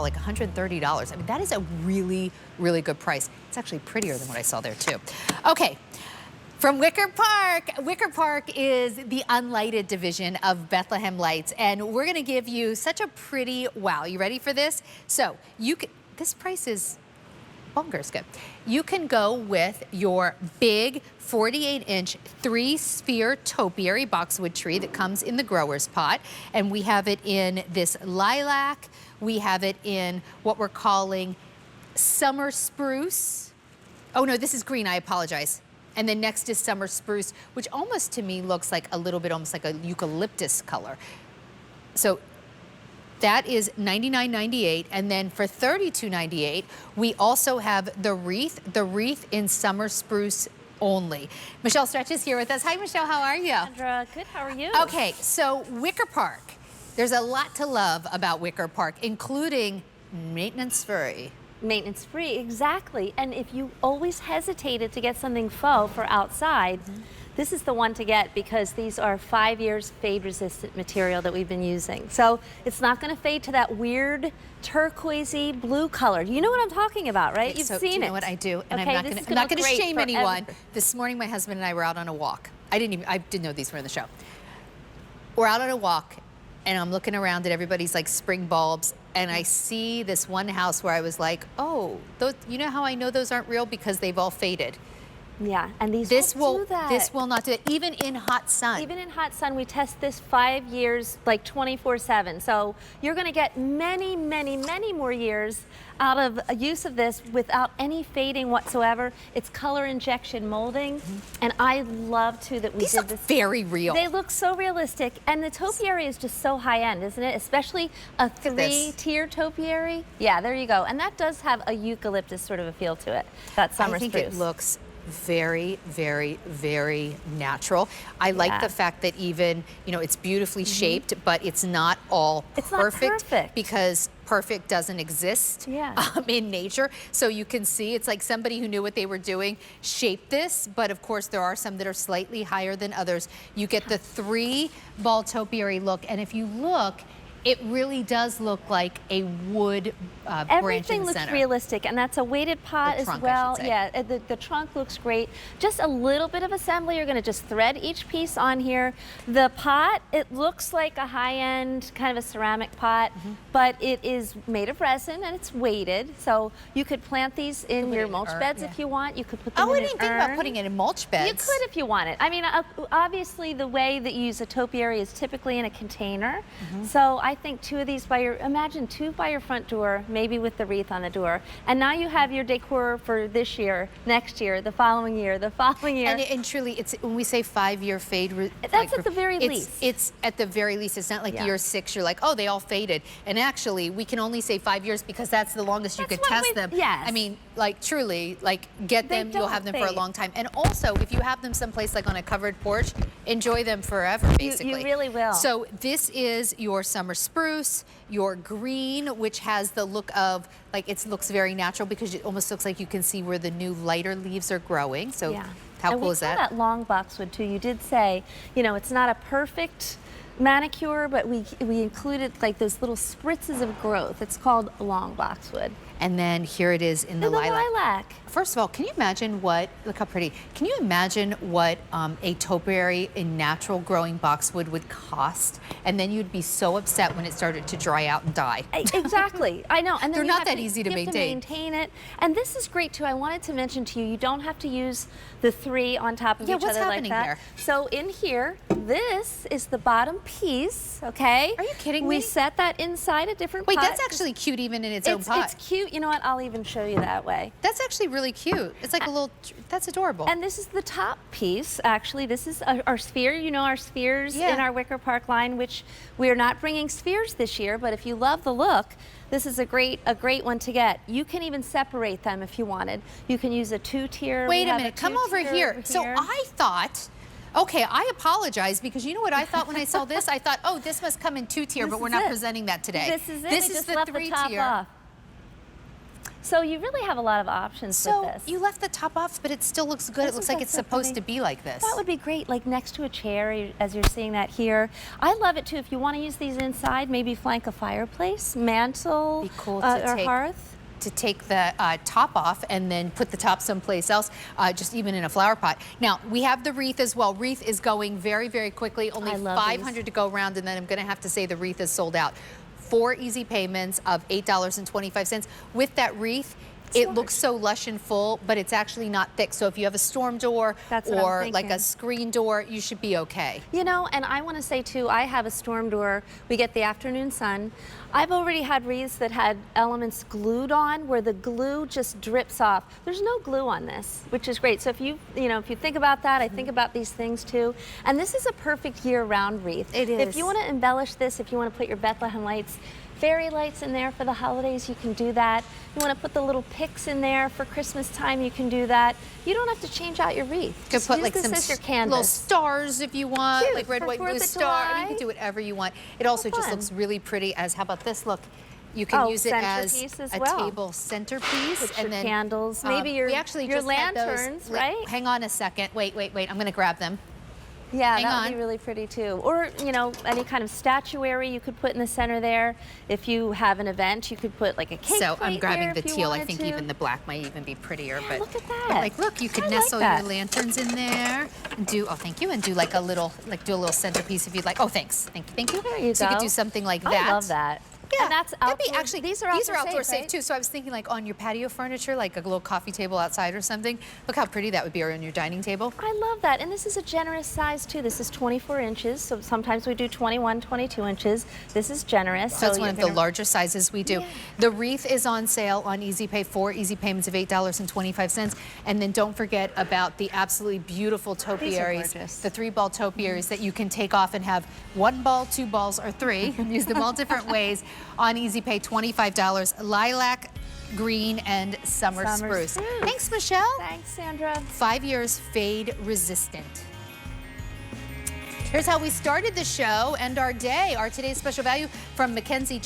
like $130. I mean, that is a really, really good price. It's actually prettier than what I saw there too. Okay, from Wicker Park. Wicker Park is the unlighted division of Bethlehem Lights, and we're gonna give you such a pretty, wow, you ready for this? So you can, this price is bonkers good. You can go with your big 48-inch 3-sphere topiary boxwood tree that comes in the grower's pot, and we have it in this lilac. We have it in what we're calling summer spruce. Oh no, this is green, I apologize. And then next is summer spruce, which almost to me looks like a little bit almost like a eucalyptus color. So that is $99.98, and then for $32.98, we also have the wreath in summer spruce only. Michelle Stretch is here with us. Hi, Michelle, how are you? Sandra, good, how are you? Okay, so Wicker Park. There's a lot to love about Wicker Park, including maintenance-free. Maintenance-free, exactly. And if you always hesitated to get something faux for outside, this is the one to get because these are 5 years fade-resistant material that we've been using. So it's not going to fade to that weird turquoisey blue color. You know what I'm talking about, right? You've seen it. You know what I do, and okay, I'm not going to shame anyone. This morning, my husband and I were out on a walk. I didn't know these were in the show. We're out on a walk, and I'm looking around at everybody's like spring bulbs, and I see this one house where I was like, oh, those, you know how I know those aren't real? Because they've all faded. Yeah, and these will do that. This will not do it, even in hot sun. Even in hot sun, we test this 5 years, like 24/7. So you're going to get many, many, many more years out of a use of this without any fading whatsoever. It's color injection molding, and I love too that we These did look this. very real. They look so realistic, and the topiary is just so high end, isn't it? Especially a 3-tier topiary. Yeah, there you go, and that does have a eucalyptus sort of a feel to it. That summer I think spruce. it looks very, very, very natural. I like the fact that even, you know, it's beautifully shaped, but it's not all perfect, because perfect doesn't exist in nature. So you can see it's like somebody who knew what they were doing shaped this, but of course there are some that are slightly higher than others. You get the 3-ball topiary look, and if you look, it really does look like a wood branch in the center. Everything looks realistic, and that's a weighted pot as well. Yeah, the trunk looks great. Just a little bit of assembly. You're going to just thread each piece on here. The pot, it looks like a high-end kind of a ceramic pot, but it is made of resin and it's weighted. So you could plant these in your mulch beds if you want. You could put them in an urn. I didn't think about putting it in mulch beds. You could if you want it. I mean, obviously the way that you use a topiary is typically in a container. So I think 2 of these by your, imagine 2 by your front door, maybe with the wreath on the door. And now you have your decor for this year, next year, the following year, the following year. And truly, it's when we say 5-year fade. That's at the very least. It's at the very least. It's not like year 6, you're like, oh, they all faded. And actually, we can only say 5 years because that's the longest you could test them. Yes. I mean, like truly, like get them, you'll have them for a long time. And also, if you have them someplace like on a covered porch, enjoy them forever, basically. You really will. So this is your summer spruce, your green, which has the look of, like, it looks very natural because it almost looks like you can see where the new lighter leaves are growing. So how cool is that? And we call that long boxwood too. You did say, you know, it's not a perfect manicure, but we included like those little spritzes of growth. It's called long boxwood. And then here it is in the lilac. First of all, can you imagine what, look how pretty, can you imagine what a topiary in natural growing boxwood would cost? And then you'd be so upset when it started to dry out and die. Exactly, I know. And then they're not that easy to maintain. It. And this is great too. I wanted to mention to you, you don't have to use the 3 on top of each other like that. Here? So in here, this is the bottom piece, okay? Are you kidding me? We set that inside a different pot. Wait, that's actually cute even in its own pot. It's cute. You know what? I'll even show you that way. That's actually really cute. It's like a little, that's adorable. And this is the top piece, actually. This is our sphere. You know our spheres in our Wicker Park line, which we are not bringing spheres this year, but if you love the look, this is a great one to get. You can even separate them if you wanted. You can use a 2-tier. Wait a minute, come over here. So I thought, okay, I apologize because you know what I thought when I saw this? I thought, oh, this must come in 2-tier, but we're not presenting that today. This is it. This is the 3-tier. So you really have a lot of options with this. So you left the top off, but it still looks good. It looks like it's supposed to be like this. That would be great, like next to a chair, as you're seeing that here. I love it too. If you want to use these inside, maybe flank a fireplace, mantle, be cool or hearth. To take the top off and then put the top someplace else, just even in a flower pot. Now, we have the wreath as well. Wreath is going very, very quickly. Only 500 to go around, and then I'm going to have to say the wreath is sold out. 4 easy payments of $8.25. With that wreath, it looks so lush and full, but it's actually not thick. So if you have a storm door or like a screen door, you should be okay. You know, and I want to say too, I have a storm door. We get the afternoon sun. I've already had wreaths that had elements glued on where the glue just drips off. There's no glue on this, which is great. So if you think about that, I think about these things too. And this is a perfect year-round wreath. It is. If you want to embellish this, if you want to put your Bethlehem lights, fairy lights in there for the holidays, you can do that. You want to put the little picks in there for Christmas time, you can do that. You don't have to change out your wreath. You could put like some little stars if you want, like red, white, blue star. You can do whatever you want. It also just looks really pretty as, how about this? Look, you can use it as a table centerpiece. And then candles, maybe your lanterns, right? Hang on a second. Wait. I'm going to grab them. Yeah, that would be really pretty too. Or, you know, any kind of statuary you could put in the center there. If you have an event, you could put like a cake So plate I'm grabbing there the teal. I think even the black might even be prettier. Yeah, but look at that. But like, look, you could nestle your lanterns in there and do, thank you, and do like a little, do a little centerpiece if you'd like. Oh, thanks. Thank you. There you go. So you could do something like that. I love that. Yeah, and that's outdoor. These are outdoor safe too. So I was thinking like on your patio furniture, like a little coffee table outside or something. Look how pretty that would be, or on your dining table. I love that. And this is a generous size too. This is 24 inches. So sometimes we do 21, 22 inches. This is generous. So it's one of the larger sizes we do. Yeah. The wreath is on sale on Easy Pay, 4 easy payments of $8.25. And then don't forget about the absolutely beautiful topiaries, the 3-ball topiaries that you can take off and have 1 ball, 2 balls, or 3, and use them all different ways. On Easy Pay, $25, lilac, green, and summer spruce. Thanks, Michelle. Thanks, Sandra. 5 years fade resistant. Here's how we started the show and our day. Our today's special value from Mackenzie